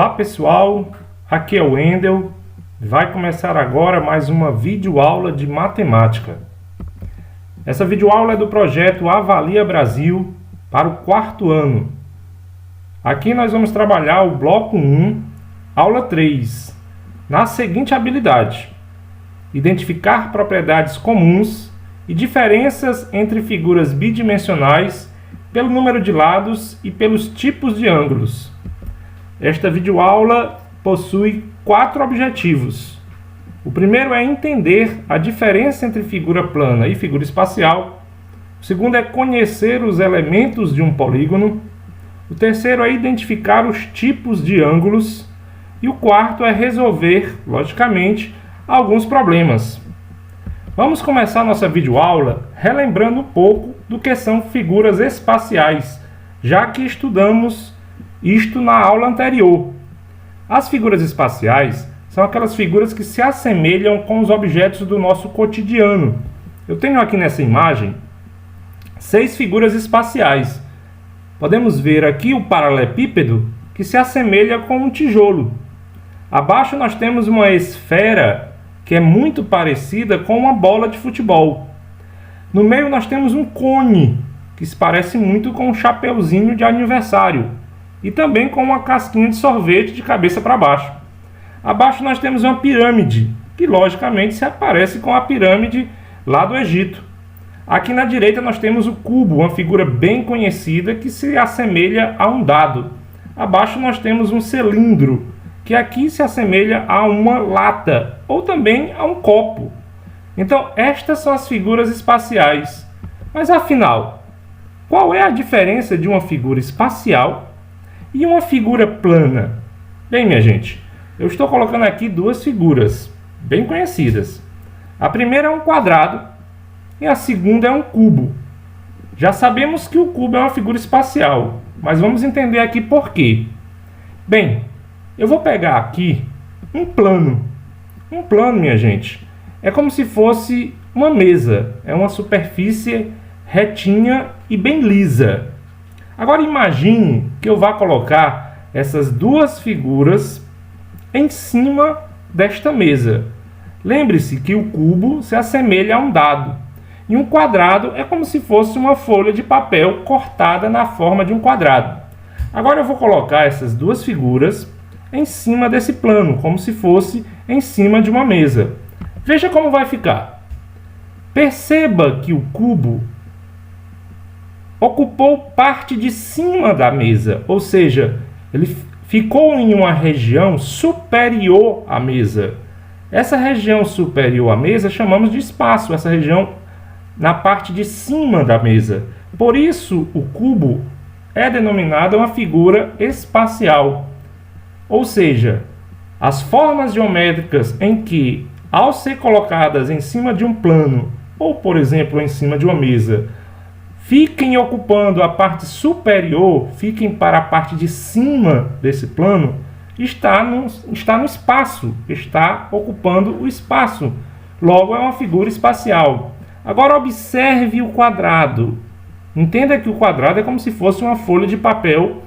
Olá pessoal, aqui é o Wendel. Vai começar agora mais uma videoaula de matemática. Essa videoaula é do projeto Avalia Brasil para o 4º ano. Aqui nós vamos trabalhar o bloco 1, aula 3, na seguinte habilidade: identificar propriedades comuns e diferenças entre figuras bidimensionais pelo número de lados e pelos tipos de ângulos. Esta videoaula possui 4 objetivos. O primeiro é entender a diferença entre figura plana e figura espacial. O segundo é conhecer os elementos de um polígono. O terceiro é identificar os tipos de ângulos. E o quarto é resolver, logicamente, alguns problemas. Vamos começar nossa videoaula relembrando um pouco do que são figuras espaciais, já que estudamos isto na aula anterior. As figuras espaciais são aquelas figuras que se assemelham com os objetos do nosso cotidiano. Eu tenho aqui nessa imagem 6 figuras espaciais. Podemos ver aqui o paralelepípedo, que se assemelha com um tijolo. Abaixo nós temos uma esfera que é muito parecida com uma bola de futebol. No meio nós temos um cone, que se parece muito com um chapeuzinho de aniversário, e também com uma casquinha de sorvete de cabeça para baixo. Abaixo nós temos uma pirâmide, que logicamente se parece com a pirâmide lá do Egito. Aqui na direita nós temos o cubo, uma figura bem conhecida que se assemelha a um dado. Abaixo nós temos um cilindro, que aqui se assemelha a uma lata, ou também a um copo. Então, estas são as figuras espaciais. Mas afinal, qual é a diferença de uma figura espacial e uma figura plana? Bem, minha gente, eu estou colocando aqui 2 figuras bem conhecidas. A primeira é um quadrado e a segunda é um cubo. Já sabemos que o cubo é uma figura espacial, mas vamos entender aqui por quê. Bem, eu vou pegar aqui um plano. Um plano, minha gente, é como se fosse uma mesa. É uma superfície retinha e bem lisa. Agora imagine que eu vá colocar essas 2 figuras em cima desta mesa. Lembre-se que o cubo se assemelha a um dado. E um quadrado é como se fosse uma folha de papel cortada na forma de um quadrado. Agora eu vou colocar essas 2 figuras em cima desse plano, como se fosse em cima de uma mesa. Veja como vai ficar. Perceba que o cubo ocupou parte de cima da mesa, ou seja, ele ficou em uma região superior à mesa. Essa região superior à mesa chamamos de espaço, essa região na parte de cima da mesa. Por isso, o cubo é denominado uma figura espacial. Ou seja, as formas geométricas em que, ao ser colocadas em cima de um plano, ou por exemplo em cima de uma mesa, fiquem ocupando a parte superior, fiquem para a parte de cima desse plano, está no espaço, está ocupando o espaço. Logo, é uma figura espacial. Agora observe o quadrado. Entenda que o quadrado é como se fosse uma folha de papel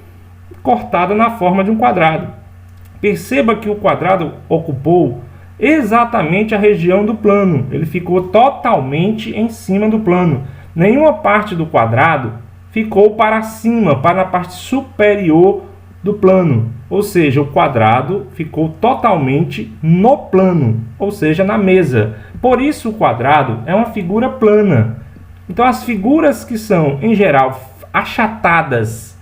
cortada na forma de um quadrado. Perceba que o quadrado ocupou exatamente a região do plano. Ele ficou totalmente em cima do plano. Nenhuma parte do quadrado ficou para cima, para a parte superior do plano. Ou seja, o quadrado ficou totalmente no plano, ou seja, na mesa. Por isso o quadrado é uma figura plana. Então as figuras que são, em geral, achatadas,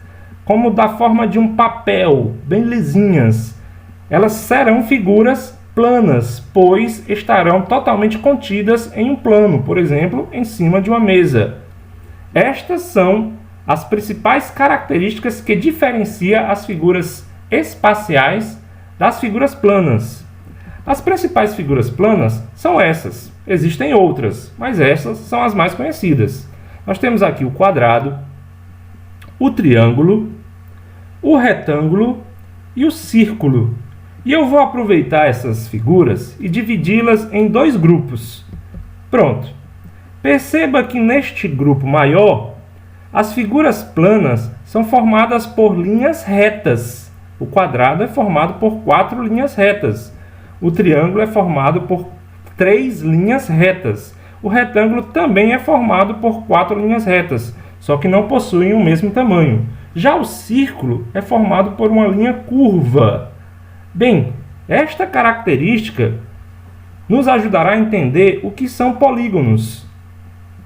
como da forma de um papel, bem lisinhas, elas serão figuras planas, pois estarão totalmente contidas em um plano, por exemplo, em cima de uma mesa. Estas são as principais características que diferenciam as figuras espaciais das figuras planas. As principais figuras planas são essas. Existem outras, mas essas são as mais conhecidas. Nós temos aqui o quadrado, o triângulo, o retângulo e o círculo. E eu vou aproveitar essas figuras e dividi-las em 2 grupos. Pronto. Perceba que neste grupo maior, as figuras planas são formadas por linhas retas. O quadrado é formado por 4 linhas retas. O triângulo é formado por 3 linhas retas. O retângulo também é formado por 4 linhas retas, só que não possuem o mesmo tamanho. Já o círculo é formado por uma linha curva. Bem, esta característica nos ajudará a entender o que são polígonos.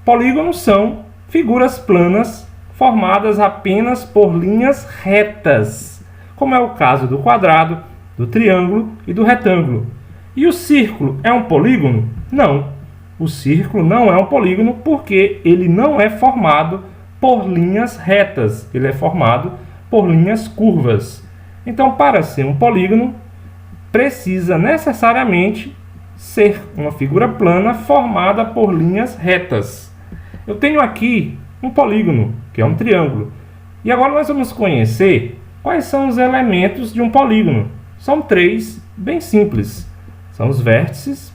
Polígonos são figuras planas formadas apenas por linhas retas, como é o caso do quadrado, do triângulo e do retângulo. E o círculo é um polígono? Não. O círculo não é um polígono porque ele não é formado por linhas retas, ele é formado por linhas curvas. Então, para ser um polígono, precisa necessariamente ser uma figura plana formada por linhas retas. Eu tenho aqui um polígono, que é um triângulo. E agora nós vamos conhecer quais são os elementos de um polígono. São 3, bem simples. São os vértices,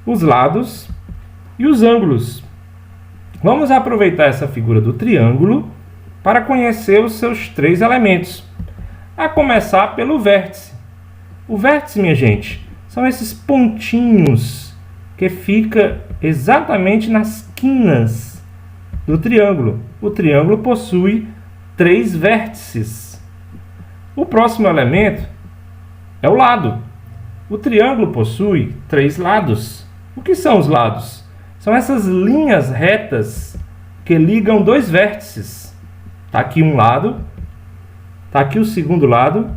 os lados e os ângulos. Vamos aproveitar essa figura do triângulo para conhecer os seus 3 elementos. A começar pelo vértice. O vértice, minha gente, são esses pontinhos que ficam exatamente nas quinas do triângulo. O triângulo possui 3 vértices. O próximo elemento é o lado. O triângulo possui 3 lados. O que são os lados? São essas linhas retas que ligam 2 vértices. Está aqui um lado, está aqui o segundo lado,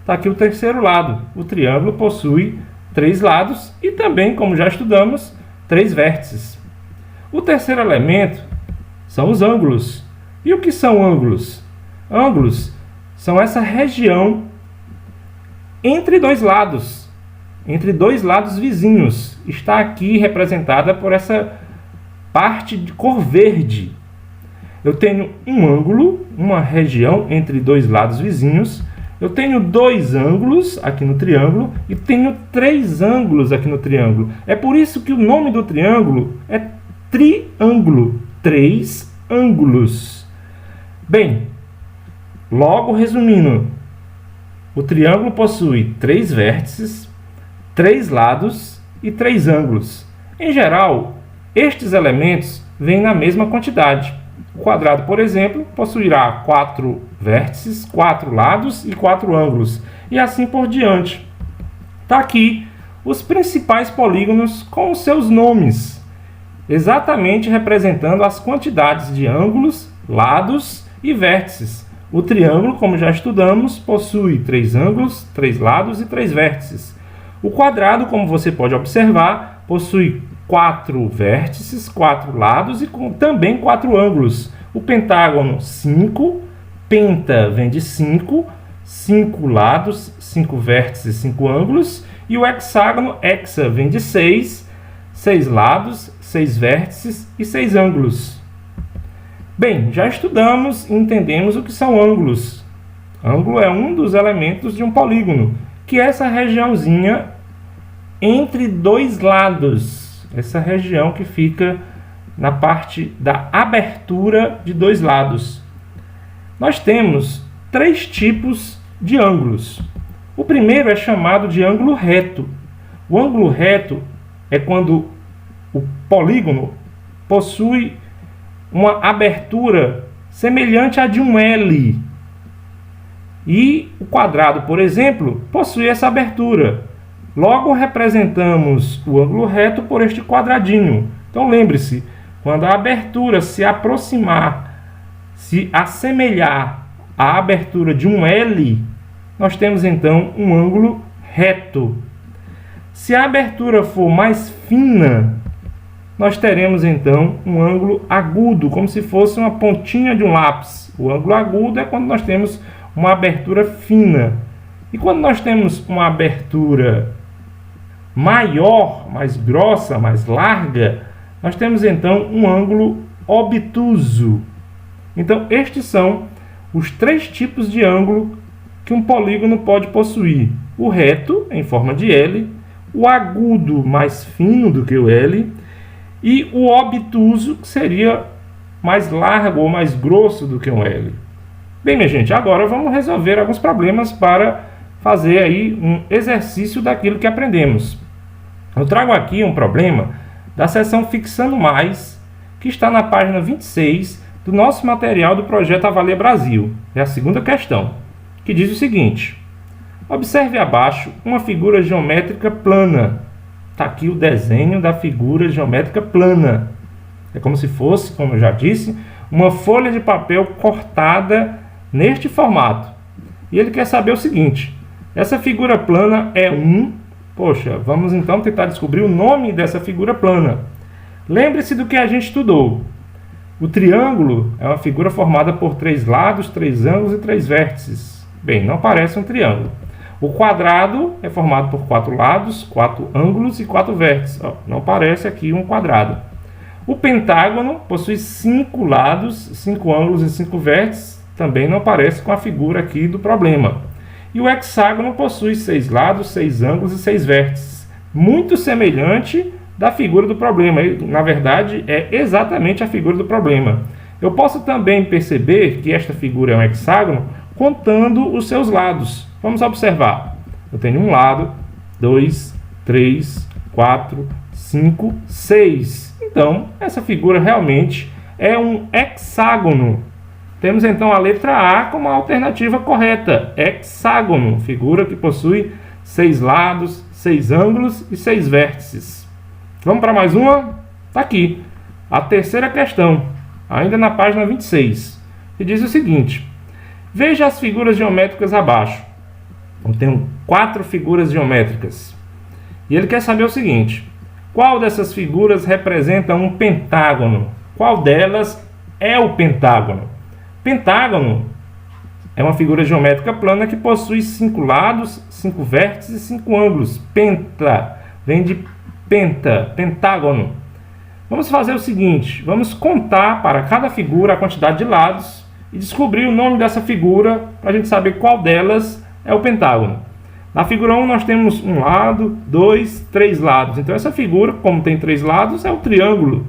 está aqui o terceiro lado. O triângulo possui 3 lados e também, como já estudamos, 3 vértices. O terceiro elemento são os ângulos. E o que são ângulos? Ângulos são essa região entre 2 lados. Entre 2 lados vizinhos. Está aqui representada por essa parte de cor verde. Eu tenho um ângulo, uma região entre 2 lados vizinhos. Eu tenho 2 ângulos aqui no triângulo e tenho 3 ângulos aqui no triângulo. É por isso que o nome do triângulo é triângulo. 3 ângulos. Bem, logo resumindo, o triângulo possui 3 vértices, 3 lados e 3 ângulos. Em geral, estes elementos vêm na mesma quantidade. O quadrado, por exemplo, possuirá 4 vértices, 4 lados e 4 ângulos, e assim por diante. Está aqui os principais polígonos com os seus nomes, exatamente representando as quantidades de ângulos, lados e vértices. O triângulo, como já estudamos, possui 3 ângulos, 3 lados e 3 vértices. O quadrado, como você pode observar, possui 4 vértices, 4 lados e também 4 ângulos. O pentágono, 5. Penta vem de 5. 5 lados, 5 vértices, 5 ângulos. E o hexágono, hexa, vem de 6. 6 lados, 6 vértices e 6 ângulos. Bem, já estudamos e entendemos o que são ângulos. Ângulo é um dos elementos de um polígono, que é essa regiãozinha entre 2 lados. Essa região que fica na parte da abertura de 2 lados. Nós temos 3 tipos de ângulos. O primeiro é chamado de ângulo reto. O ângulo reto é quando o polígono possui uma abertura semelhante à de um L. E o quadrado, por exemplo, possui essa abertura. Logo, representamos o ângulo reto por este quadradinho. Então, lembre-se, quando a abertura se aproximar, se assemelhar à abertura de um L, nós temos então um ângulo reto. Se a abertura for mais fina, nós teremos então um ângulo agudo, como se fosse uma pontinha de um lápis. O ângulo agudo é quando nós temos uma abertura fina. E quando nós temos uma abertura maior, mais grossa, mais larga, nós temos então um ângulo obtuso. Então, estes são os 3 tipos de ângulo que um polígono pode possuir. O reto, em forma de L, o agudo, mais fino do que o L, e o obtuso, que seria mais largo ou mais grosso do que um L. Bem, minha gente, agora vamos resolver alguns problemas para fazer aí um exercício daquilo que aprendemos. Eu trago aqui um problema da seção Fixando Mais, que está na página 26 do nosso material do projeto Avalia Brasil. É a segunda questão, que diz o seguinte: observe abaixo uma figura geométrica plana. Está aqui o desenho da figura geométrica plana. É como se fosse, como eu já disse, uma folha de papel cortada neste formato. E ele quer saber o seguinte: essa figura plana é Poxa, vamos então tentar descobrir o nome dessa figura plana. Lembre-se do que a gente estudou. O triângulo é uma figura formada por 3 lados, 3 ângulos e 3 vértices. Bem, não parece um triângulo. O quadrado é formado por 4 lados, 4 ângulos e 4 vértices. Não parece aqui um quadrado. O pentágono possui 5 lados, 5 ângulos e 5 vértices. Também não parece com a figura aqui do problema. E o hexágono possui 6 lados, 6 ângulos e 6 vértices. Muito semelhante da figura do problema. Na verdade, é exatamente a figura do problema. Eu posso também perceber que esta figura é um hexágono contando os seus lados. Vamos observar. Eu tenho um lado, 2, 3, 4, 5, 6. Então, essa figura realmente é um hexágono. Temos então a letra A como a alternativa correta. Hexágono, figura que possui 6 lados, 6 ângulos e 6 vértices. Vamos para mais uma? Está aqui. A terceira questão, ainda na página 26, que diz o seguinte: veja as figuras geométricas abaixo. Eu tenho 4 figuras geométricas. E ele quer saber o seguinte: qual dessas figuras representa um pentágono? Qual delas é o pentágono? Pentágono é uma figura geométrica plana que possui 5 lados, 5 vértices e 5 ângulos. Penta, vem de penta, pentágono. Vamos fazer o seguinte: vamos contar para cada figura a quantidade de lados e descobrir o nome dessa figura para a gente saber qual delas é o pentágono. Na figura 1 nós temos um lado, 2, 3 lados. Então essa figura, como tem 3 lados, é o triângulo.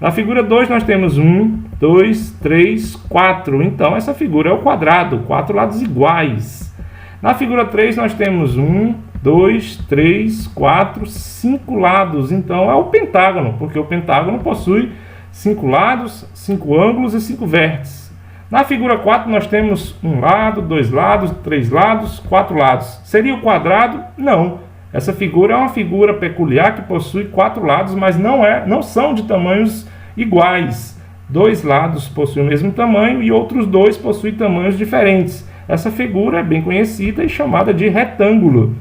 Na figura 2 nós temos 1, 2, 3, 4. Então essa figura é o quadrado, 4 lados iguais. Na figura 3 nós temos 1, 2, 3, 4, 5 lados. Então é o pentágono, porque o pentágono possui 5 lados, 5 ângulos e 5 vértices. Na figura 4 nós temos um lado, 2 lados, 3 lados, 4 lados. Seria o quadrado? Não. Essa figura é uma figura peculiar que possui 4 lados, mas não são de tamanhos iguais. 2 lados possuem o mesmo tamanho e outros 2 possuem tamanhos diferentes. Essa figura é bem conhecida e chamada de retângulo.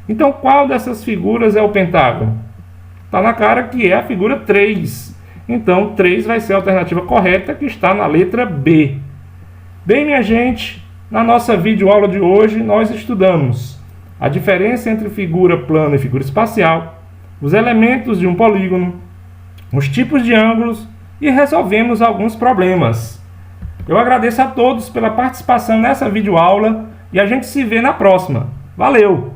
Então, qual dessas figuras é o pentágono? Está na cara que é a figura 3. Então, 3 vai ser a alternativa correta, que está na letra B. Bem, minha gente, na nossa videoaula de hoje nós estudamos a diferença entre figura plana e figura espacial, os elementos de um polígono, os tipos de ângulos e resolvemos alguns problemas. Eu agradeço a todos pela participação nessa videoaula e a gente se vê na próxima. Valeu!